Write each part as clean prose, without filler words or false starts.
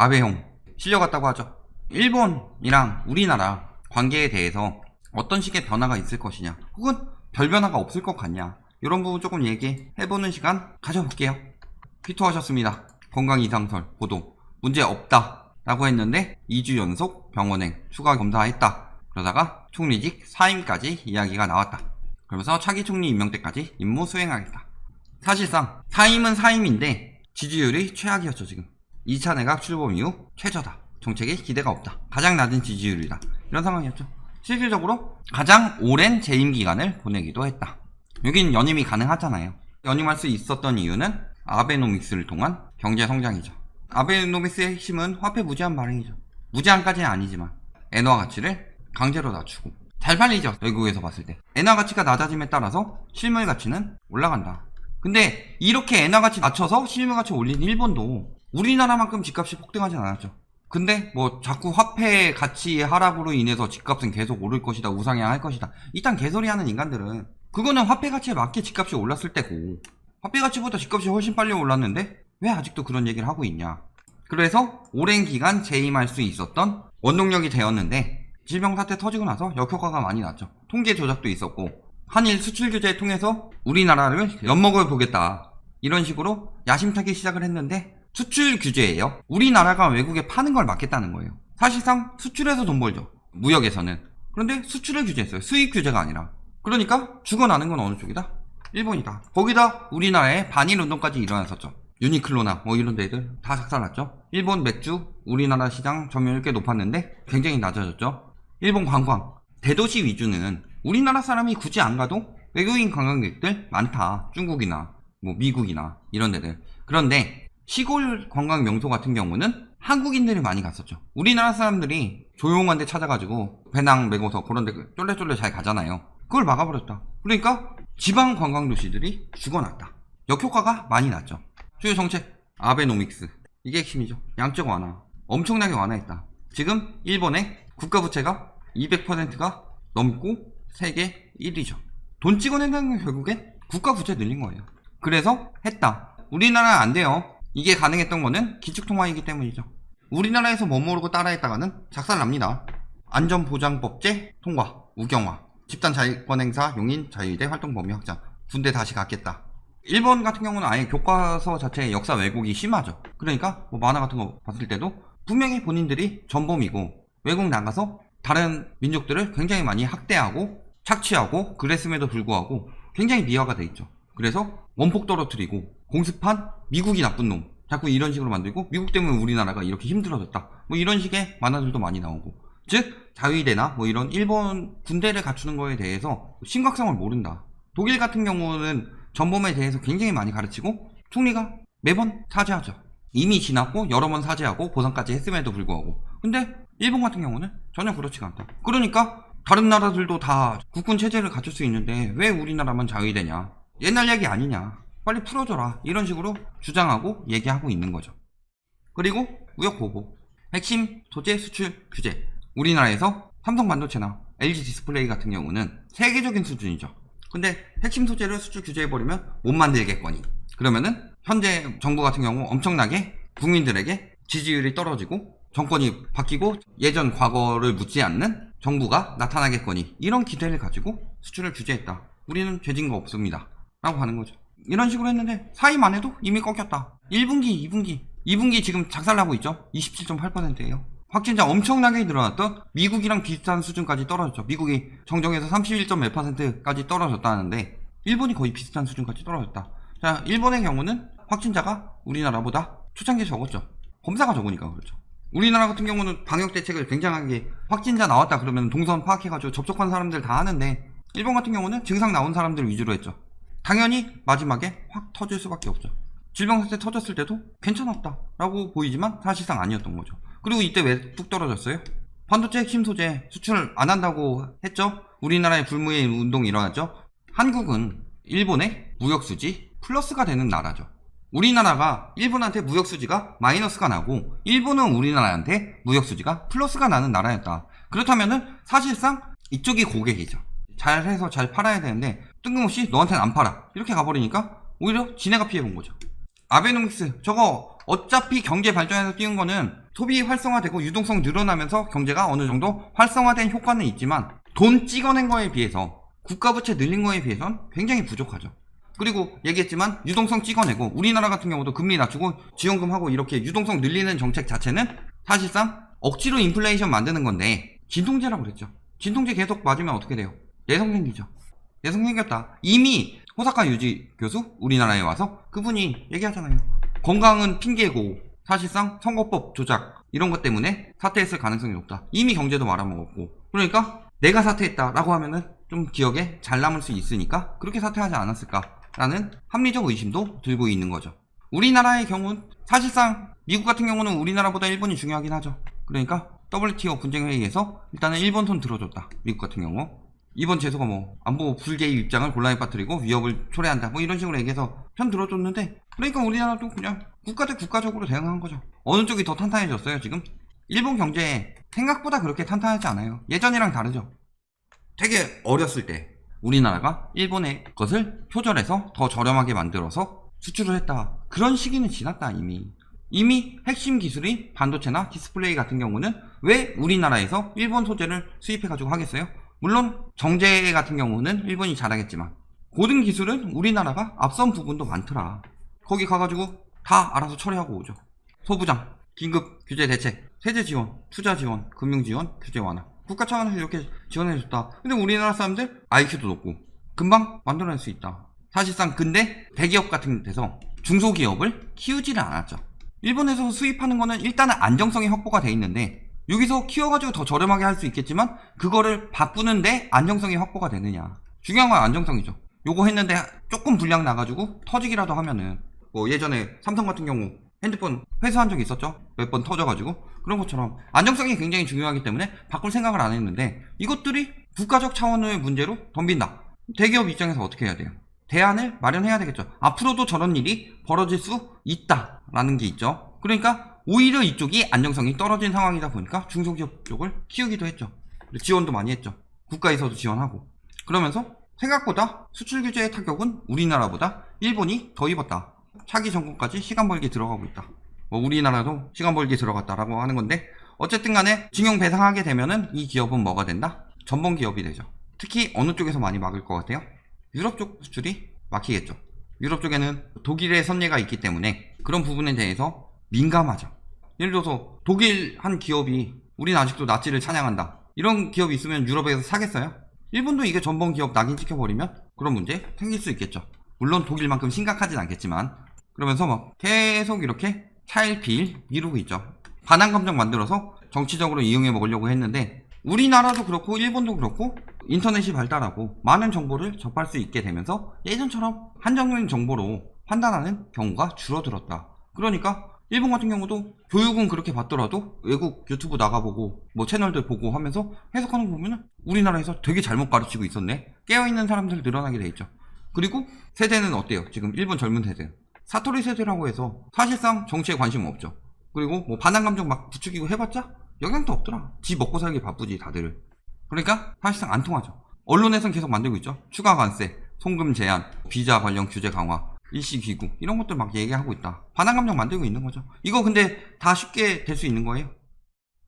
아베형 실려갔다고 하죠. 일본이랑 우리나라 관계에 대해서 어떤 식의 변화가 있을 것이냐, 혹은 별 변화가 없을 것 같냐, 이런 부분 조금 얘기해보는 시간 가져볼게요. 퀴토하셨습니다. 건강이상설 보도 문제 없다 라고 했는데 2주 연속 병원행 추가 검사했다. 그러다가 총리직 사임까지 이야기가 나왔다. 그러면서 차기 총리 임명 때까지 임무 수행하겠다. 사실상 사임은 사임인데 지지율이 최악이었죠. 지금 2차 내각 출범 이후 최저다. 정책에 기대가 없다. 가장 낮은 지지율이다. 이런 상황이었죠. 실질적으로 가장 오랜 재임 기간을 보내기도 했다. 여긴 연임이 가능하잖아요. 연임할 수 있었던 이유는 아베노믹스를 통한 경제 성장이죠. 아베노믹스의 핵심은 화폐 무제한 발행이죠. 무제한까지는 아니지만 엔화 가치를 강제로 낮추고 잘 팔리죠. 외국에서 봤을 때 엔화 가치가 낮아짐에 따라서 실물 가치는 올라간다. 근데 이렇게 엔화 가치 낮춰서 실물 가치 올린 일본도 우리나라만큼 집값이 폭등하지 않았죠. 근데 뭐 자꾸 화폐 가치 하락으로 인해서 집값은 계속 오를 것이다, 우상향할 것이다, 이딴 개소리 하는 인간들은 그거는 화폐 가치에 맞게 집값이 올랐을 때고, 화폐 가치보다 집값이 훨씬 빨리 올랐는데 왜 아직도 그런 얘기를 하고 있냐. 그래서 오랜 기간 재임할 수 있었던 원동력이 되었는데 질병 사태 터지고 나서 역효과가 많이 났죠. 통계 조작도 있었고, 한일 수출 규제 통해서 우리나라를 엿먹어 보겠다, 이런 식으로 야심차게 시작을 했는데 수출 규제예요. 우리나라가 외국에 파는 걸 막겠다는 거예요. 사실상 수출해서 돈 벌죠, 무역에서는. 그런데 수출을 규제했어요. 수입 규제가 아니라. 그러니까 죽어나는 건 어느 쪽이다? 일본이다. 거기다 우리나라에 반일 운동까지 일어났었죠. 유니클로나 뭐 이런 데들 다 작살났죠. 일본 맥주 우리나라 시장 점유율 꽤 높았는데 굉장히 낮아졌죠. 일본 관광 대도시 위주는 우리나라 사람이 굳이 안 가도 외국인 관광객들 많다. 중국이나 뭐 미국이나 이런 데들. 그런데 시골 관광 명소 같은 경우는 한국인들이 많이 갔었죠. 우리나라 사람들이 조용한 데 찾아가지고 배낭 메고서 그런 데 쫄래쫄래 잘 가잖아요. 그걸 막아버렸다. 그러니까 지방 관광 도시들이 죽어났다. 역효과가 많이 났죠. 주요 정책 아베노믹스, 이게 핵심이죠. 양적 완화 엄청나게 완화했다. 지금 일본의 국가 부채가 200%가 넘고 세계 1위죠. 돈 찍어낸다는 게 결국엔 국가 부채 늘린 거예요. 그래서 했다. 우리나라는 안 돼요. 이게 가능했던 거는 기축통화이기 때문이죠. 우리나라에서 못 모르고 따라했다가는 작살납니다. 안전보장법제 통과, 우경화, 집단 자위권 행사 용인 자유대 활동 범위 확장, 군대 다시 갖겠다. 일본 같은 경우는 아예 교과서 자체의 역사 왜곡이 심하죠. 그러니까 뭐 만화 같은 거 봤을 때도 분명히 본인들이 전범이고 외국 나가서 다른 민족들을 굉장히 많이 학대하고 착취하고 그랬음에도 불구하고 굉장히 미화가 돼 있죠. 그래서 원폭 떨어뜨리고 공습한 미국이 나쁜 놈, 자꾸 이런 식으로 만들고 미국 때문에 우리나라가 이렇게 힘들어졌다, 뭐 이런 식의 만화들도 많이 나오고, 즉 자위대나 뭐 이런 일본 군대를 갖추는 거에 대해서 심각성을 모른다. 독일 같은 경우는 전범에 대해서 굉장히 많이 가르치고 총리가 매번 사죄하죠. 이미 지났고 여러 번 사죄하고 보상까지 했음에도 불구하고. 근데 일본 같은 경우는 전혀 그렇지가 않다. 그러니까 다른 나라들도 다 국군 체제를 갖출 수 있는데 왜 우리나라만 자위대냐, 옛날 얘기 아니냐, 빨리 풀어줘라, 이런 식으로 주장하고 얘기하고 있는 거죠. 그리고 무역 보복, 핵심 소재 수출 규제. 우리나라에서 삼성 반도체나 LG 디스플레이 같은 경우는 세계적인 수준이죠. 근데 핵심 소재를 수출 규제해버리면 못 만들겠거니. 그러면은 현재 정부 같은 경우 엄청나게 국민들에게 지지율이 떨어지고 정권이 바뀌고 예전 과거를 묻지 않는 정부가 나타나겠거니, 이런 기대를 가지고 수출을 규제했다. 우리는 죄진 거 없습니다 라고 하는 거죠. 이런 식으로 했는데 사임 안 해도 이미 꺾였다. 1분기, 2분기 지금 작살나고 있죠. 27.8%예요. 확진자 엄청나게 늘어났던 미국이랑 비슷한 수준까지 떨어졌죠. 미국이 정정해서 31.몇%까지 떨어졌다는데 일본이 거의 비슷한 수준까지 떨어졌다. 자, 일본의 경우는 확진자가 우리나라보다 초창기에 적었죠. 검사가 적으니까 그렇죠. 우리나라 같은 경우는 방역 대책을 굉장하게, 확진자 나왔다 그러면 동선 파악해가지고 접촉한 사람들 다 하는데, 일본 같은 경우는 증상 나온 사람들 위주로 했죠. 당연히 마지막에 확 터질 수밖에 없죠. 질병 사태 터졌을 때도 괜찮았다 라고 보이지만 사실상 아니었던 거죠. 그리고 이때 왜 뚝 떨어졌어요? 반도체 핵심 소재 수출 안 한다고 했죠. 우리나라의 불무의 운동이 일어났죠. 한국은 일본의 무역수지 플러스가 되는 나라죠. 우리나라가 일본한테 무역수지가 마이너스가 나고 일본은 우리나라한테 무역수지가 플러스가 나는 나라였다. 그렇다면은 사실상 이쪽이 고객이죠. 잘해서 잘 팔아야 되는데 뜬금없이 너한테는 안 팔아, 이렇게 가버리니까 오히려 지네가 피해본 거죠. 아베노믹스 저거 어차피 경제 발전에서 띄운 거는 소비 활성화되고 유동성 늘어나면서 경제가 어느 정도 활성화된 효과는 있지만 돈 찍어낸 거에 비해서 국가 부채 늘린 거에 비해서는 굉장히 부족하죠. 그리고 얘기했지만 유동성 찍어내고 우리나라 같은 경우도 금리 낮추고 지원금 하고 이렇게 유동성 늘리는 정책 자체는 사실상 억지로 인플레이션 만드는 건데 진통제라고 그랬죠. 진통제 계속 맞으면 어떻게 돼요? 내성 생기죠. 내성 생겼다. 이미 호사카 유지 교수 우리나라에 와서 그분이 얘기하잖아요. 건강은 핑계고 사실상 선거법 조작 이런 것 때문에 사퇴했을 가능성이 높다. 이미 경제도 말아먹었고 그러니까 내가 사퇴했다라고 하면은 좀 기억에 잘 남을 수 있으니까 그렇게 사퇴하지 않았을까라는 합리적 의심도 들고 있는 거죠. 우리나라의 경우는 사실상 미국 같은 경우는 우리나라보다 일본이 중요하긴 하죠. 그러니까 WTO 분쟁회의에서 일단은 일본 손 들어줬다. 미국 같은 경우 이번 제소가 뭐 안보 불개입 입장을 곤란에 빠뜨리고 위협을 초래한다 뭐 이런 식으로 얘기해서 편 들어줬는데 그러니까 우리나라도 그냥 국가 대 국가적으로 대응한 거죠. 어느 쪽이 더 탄탄해졌어요 지금? 일본 경제 생각보다 그렇게 탄탄하지 않아요. 예전이랑 다르죠. 되게 어렸을 때 우리나라가 일본의 것을 표절해서 더 저렴하게 만들어서 수출을 했다. 그런 시기는 지났다 이미 핵심 기술인 반도체나 디스플레이 같은 경우는 왜 우리나라에서 일본 소재를 수입해가지고 하겠어요? 물론 정제 같은 경우는 일본이 잘하겠지만 고등 기술은 우리나라가 앞선 부분도 많더라. 거기 가가지고 다 알아서 처리하고 오죠. 소부장, 긴급 규제 대책, 세제 지원, 투자 지원, 금융 지원, 규제 완화. 국가 차원에서 이렇게 지원해줬다. 근데 우리나라 사람들 IQ도 높고 금방 만들어낼 수 있다. 사실상 근데 대기업 같은 데서 중소기업을 키우지를 않았죠. 일본에서 수입하는 거는 일단은 안정성이 확보가 돼 있는데 여기서 키워가지고 더 저렴하게 할 수 있겠지만 그거를 바꾸는데 안정성이 확보가 되느냐. 중요한 건 안정성이죠. 요거 했는데 조금 불량 나가지고 터지기라도 하면은 뭐 예전에 삼성 같은 경우 핸드폰 회수한 적이 있었죠. 몇 번 터져가지고 그런 것처럼 안정성이 굉장히 중요하기 때문에 바꿀 생각을 안 했는데 이것들이 국가적 차원의 문제로 덤빈다. 대기업 입장에서 어떻게 해야 돼요? 대안을 마련해야 되겠죠. 앞으로도 저런 일이 벌어질 수 있다라는 게 있죠. 그러니까 오히려 이쪽이 안정성이 떨어진 상황이다 보니까 중소기업 쪽을 키우기도 했죠. 지원도 많이 했죠. 국가에서도 지원하고. 그러면서 생각보다 수출 규제의 타격은 우리나라보다 일본이 더 입었다. 차기 정권까지 시간 벌기 들어가고 있다. 뭐 우리나라도 시간 벌기 들어갔다라고 하는 건데 어쨌든 간에 징용 배상하게 되면은 이 기업은 뭐가 된다? 전범 기업이 되죠. 특히 어느 쪽에서 많이 막을 것 같아요? 유럽 쪽 수출이 막히겠죠. 유럽 쪽에는 독일의 선례가 있기 때문에 그런 부분에 대해서 민감하죠. 예를 들어서 독일 한 기업이 우린 아직도 나치를 찬양한다. 이런 기업이 있으면 유럽에서 사겠어요? 일본도 이게 전범 기업 낙인 찍혀버리면 그런 문제 생길 수 있겠죠. 물론 독일만큼 심각하진 않겠지만 그러면서 막 계속 이렇게 차일피일 미루고 있죠. 반한 감정 만들어서 정치적으로 이용해 먹으려고 했는데 우리나라도 그렇고 일본도 그렇고 인터넷이 발달하고 많은 정보를 접할 수 있게 되면서 예전처럼 한정적인 정보로 판단하는 경우가 줄어들었다. 그러니까 일본 같은 경우도 교육은 그렇게 받더라도 외국 유튜브 나가보고 뭐 채널들 보고 하면서 해석하는 거 보면은 우리나라에서 되게 잘못 가르치고 있었네. 깨어있는 사람들 늘어나게 돼 있죠. 그리고 세대는 어때요? 지금 일본 젊은 세대는 사토리 세대라고 해서 사실상 정치에 관심 없죠. 그리고 뭐 반항 감정 막 부추기고 해봤자 영향도 없더라. 지 먹고 살기 바쁘지 다들. 그러니까 사실상 안 통하죠. 언론에선 계속 만들고 있죠. 추가 관세, 송금 제한, 비자 관련 규제 강화, 일시 귀국 이런 것들 막 얘기하고 있다. 반항 감정 만들고 있는 거죠. 이거 근데 다 쉽게 될 수 있는 거예요.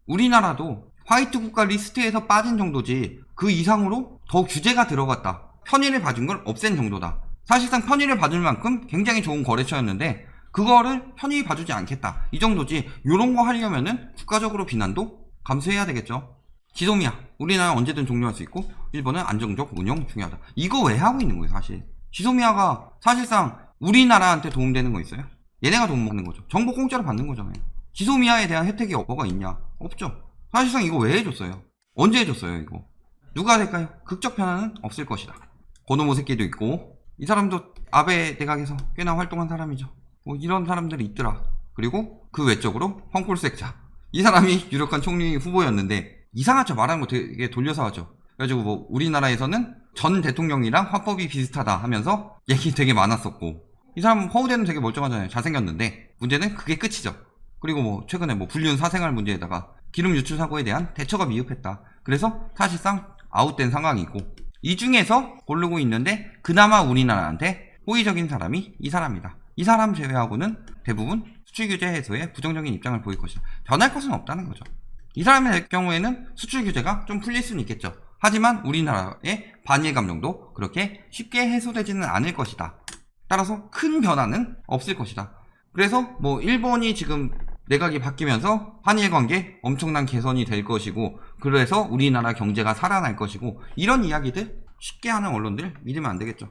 우리나라도 화이트 국가 리스트에서 빠진 정도지 그 이상으로 더 규제가 들어갔다. 편의를 봐준 걸 없앤 정도다. 사실상 편의를 봐줄 만큼 굉장히 좋은 거래처였는데 그거를 편히 봐주지 않겠다. 이 정도지. 요런 거 하려면은 국가적으로 비난도 감수해야 되겠죠. 지소미아. 우리나라 언제든 종료할 수 있고 일본은 안정적 운영 중요하다. 이거 왜 하고 있는 거예요 사실. 지소미아가 사실상 우리나라한테 도움되는 거 있어요? 얘네가 돈 먹는 거죠. 정보 공짜로 받는 거잖아요. 지소미아에 대한 혜택이 뭐가 있냐? 없죠. 사실상 이거 왜 해줬어요? 언제 해줬어요 이거? 누가 될까요? 극적 변화는 없을 것이다. 고노모 새끼도 있고 이 사람도 아베 대각에서 꽤나 활동한 사람이죠. 뭐 이런 사람들이 있더라. 그리고 그 외적으로 펑콜색자. 이 사람이 유력한 총리 후보였는데 이상하죠. 말하는 거 되게 돌려서 하죠. 그래가지고 뭐 우리나라에서는 전 대통령이랑 화법이 비슷하다 하면서 얘기 되게 많았었고 이 사람 허우대는 되게 멀쩡하잖아요. 잘생겼는데 문제는 그게 끝이죠. 그리고 뭐 최근에 뭐 불륜 사생활 문제에다가 기름 유출 사고에 대한 대처가 미흡했다. 그래서 사실상 아웃된 상황이고 이 중에서 고르고 있는데 그나마 우리나라한테 호의적인 사람이 이 사람이다. 이 사람 제외하고는 대부분 수출 규제 해소에 부정적인 입장을 보일 것이다. 변할 것은 없다는 거죠. 이 사람의 경우에는 수출 규제가 좀 풀릴 수는 있겠죠. 하지만 우리나라의 반일 감정도 그렇게 쉽게 해소되지는 않을 것이다. 따라서 큰 변화는 없을 것이다. 그래서 뭐 일본이 지금 내각이 바뀌면서 한일 관계 엄청난 개선이 될 것이고, 그래서 우리나라 경제가 살아날 것이고, 이런 이야기들 쉽게 하는 언론들 믿으면 안 되겠죠.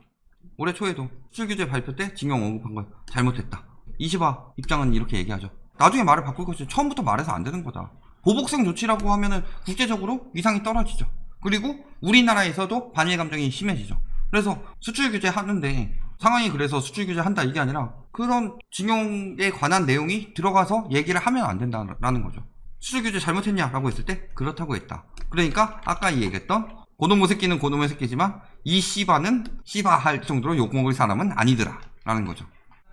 올해 초에도 수출 규제 발표 때 징용 언급한 거 잘못했다. 이시바 입장은 이렇게 얘기하죠. 나중에 말을 바꿀 것이 처음부터 말해서 안 되는 거다. 보복성 조치라고 하면은 국제적으로 위상이 떨어지죠. 그리고 우리나라에서도 반일 감정이 심해지죠. 그래서 수출 규제 하는데 상황이 그래서 수출 규제 한다 이게 아니라 그런 징용에 관한 내용이 들어가서 얘기를 하면 안 된다라는 거죠. 수출 규제 잘못했냐라고 했을 때 그렇다고 했다. 그러니까 아까 얘기했던 고놈의 새끼는 고놈의 새끼지만 이 씨바는 씨바 할 정도로 욕먹을 사람은 아니더라 라는 거죠.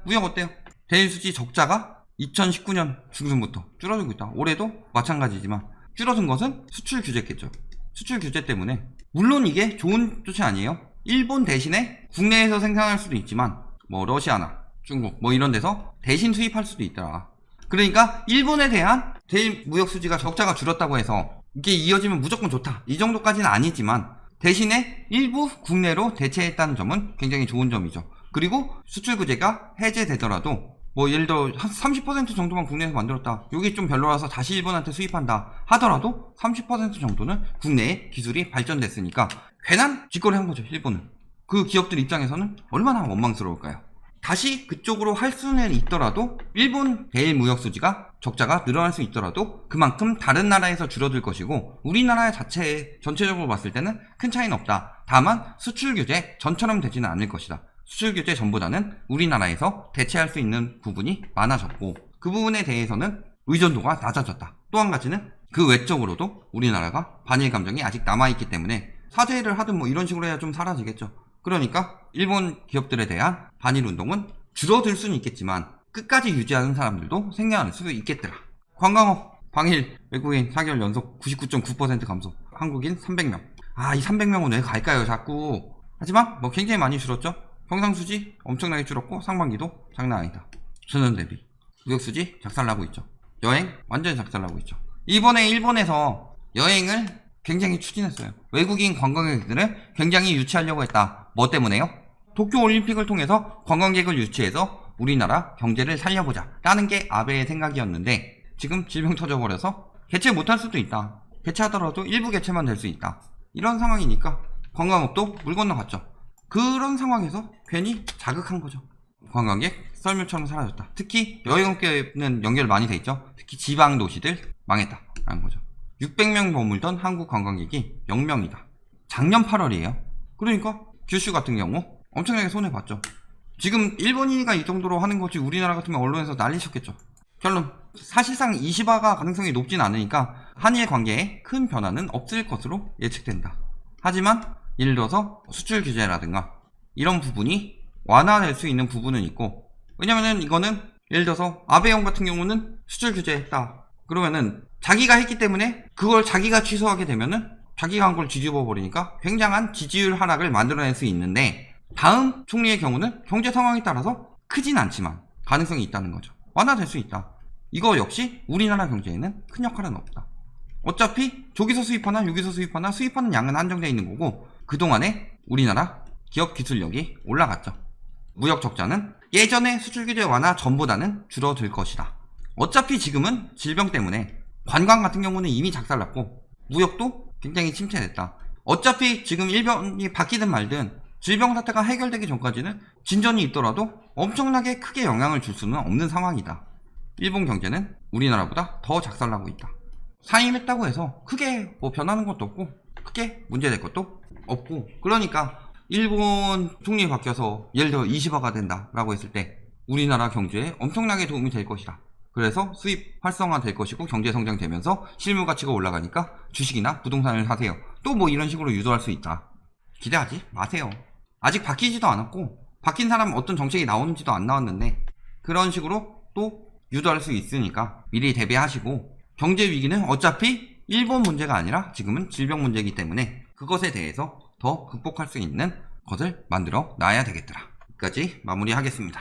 무역 어때요? 대일수지 적자가 2019년 중순부터 줄어들고 있다. 올해도 마찬가지지만 줄어든 것은 수출 규제겠죠. 수출 규제 때문에 물론 이게 좋은 조치 아니에요. 일본 대신에 국내에서 생산할 수도 있지만 뭐 러시아나 중국 뭐 이런 데서 대신 수입할 수도 있더라. 그러니까 일본에 대한 대일 무역 수지가 적자가 줄었다고 해서 이게 이어지면 무조건 좋다 이 정도까지는 아니지만 대신에 일부 국내로 대체했다는 점은 굉장히 좋은 점이죠. 그리고 수출 규제가 해제되더라도 뭐 예를 들어 한 30% 정도만 국내에서 만들었다, 여기 좀 별로라서 다시 일본한테 수입한다 하더라도 30% 정도는 국내에 기술이 발전됐으니까 괜한 짓거리 한 거죠. 일본은 그 기업들 입장에서는 얼마나 원망스러울까요. 다시 그쪽으로 할 수는 있더라도 일본 대일 무역 수지가 적자가 늘어날 수 있더라도 그만큼 다른 나라에서 줄어들 것이고 우리나라 자체에 전체적으로 봤을 때는 큰 차이는 없다. 다만 수출 규제 전처럼 되지는 않을 것이다. 수출 규제 전보다는 우리나라에서 대체할 수 있는 부분이 많아졌고 그 부분에 대해서는 의존도가 낮아졌다. 또 한 가지는 그 외적으로도 우리나라가 반일 감정이 아직 남아있기 때문에 사죄를 하든 뭐 이런 식으로 해야 좀 사라지겠죠. 그러니까 일본 기업들에 대한 반일 운동은 줄어들 수는 있겠지만 끝까지 유지하는 사람들도 생겨날 수 있겠더라. 관광업 방일 외국인 4개월 연속 99.9% 감소, 한국인 300명. 이 300명은 왜 갈까요 자꾸. 하지만 뭐 굉장히 많이 줄었죠. 평상수지 엄청나게 줄었고 상반기도 장난 아니다. 전년 대비 무역수지 작살나고 있죠. 여행 완전히 작살나고 있죠. 이번에 일본에서 여행을 굉장히 추진했어요. 외국인 관광객들을 굉장히 유치하려고 했다. 뭐 때문에요? 도쿄올림픽을 통해서 관광객을 유치해서 우리나라 경제를 살려보자 라는 게 아베의 생각이었는데 지금 질병 터져버려서 개최 못할 수도 있다. 개최하더라도 일부 개최만 될 수 있다. 이런 상황이니까 관광업도 물 건너갔죠. 그런 상황에서 괜히 자극한 거죠. 관광객 썰물처럼 사라졌다. 특히 여행업계는 연결 많이 돼 있죠. 특히 지방 도시들 망했다 라는 거죠. 600명 머물던 한국 관광객이 0명이다. 작년 8월이에요. 그러니까 규슈 같은 경우 엄청나게 손해봤죠. 지금 일본이가 이 정도로 하는 거지 우리나라 같으면 언론에서 난리쳤겠죠. 결론, 사실상 이시바가 가능성이 높진 않으니까 한일 관계에 큰 변화는 없을 것으로 예측된다. 하지만 예를 들어서 수출 규제라든가 이런 부분이 완화될 수 있는 부분은 있고, 왜냐면은 이거는 예를 들어서 아베 형 같은 경우는 수출 규제했다 그러면은 자기가 했기 때문에 그걸 자기가 취소하게 되면은 자기가 한 걸 뒤집어 버리니까 굉장한 지지율 하락을 만들어낼 수 있는데, 다음 총리의 경우는 경제 상황에 따라서 크진 않지만 가능성이 있다는 거죠. 완화될 수 있다. 이거 역시 우리나라 경제에는 큰 역할은 없다. 어차피 저기서 수입하나 여기서 수입하나 수입하는 양은 한정되어 있는 거고 그동안에 우리나라 기업 기술력이 올라갔죠. 무역 적자는 예전에 수출 규제 완화 전보다는 줄어들 것이다. 어차피 지금은 질병 때문에 관광 같은 경우는 이미 작살났고 무역도 굉장히 침체됐다. 어차피 지금 일본이 바뀌든 말든 질병 사태가 해결되기 전까지는 진전이 있더라도 엄청나게 크게 영향을 줄 수는 없는 상황이다. 일본 경제는 우리나라보다 더 작살나고 있다. 상임했다고 해서 크게 뭐 변하는 것도 없고 크게 문제될 것도 없고, 그러니까 일본 총리 바뀌어서 예를 들어 이시바가 된다 라고 했을 때 우리나라 경제에 엄청나게 도움이 될 것이다. 그래서 수입 활성화 될 것이고 경제 성장되면서 실물 가치가 올라가니까 주식이나 부동산을 사세요. 또 뭐 이런 식으로 유도할 수 있다. 기대하지 마세요. 아직 바뀌지도 않았고 바뀐 사람 어떤 정책이 나오는지도 안 나왔는데 그런 식으로 또 유도할 수 있으니까 미리 대비하시고, 경제 위기는 어차피 일본 문제가 아니라 지금은 질병 문제이기 때문에 그것에 대해서 더 극복할 수 있는 것을 만들어 놔야 되겠더라. 여기까지 마무리하겠습니다.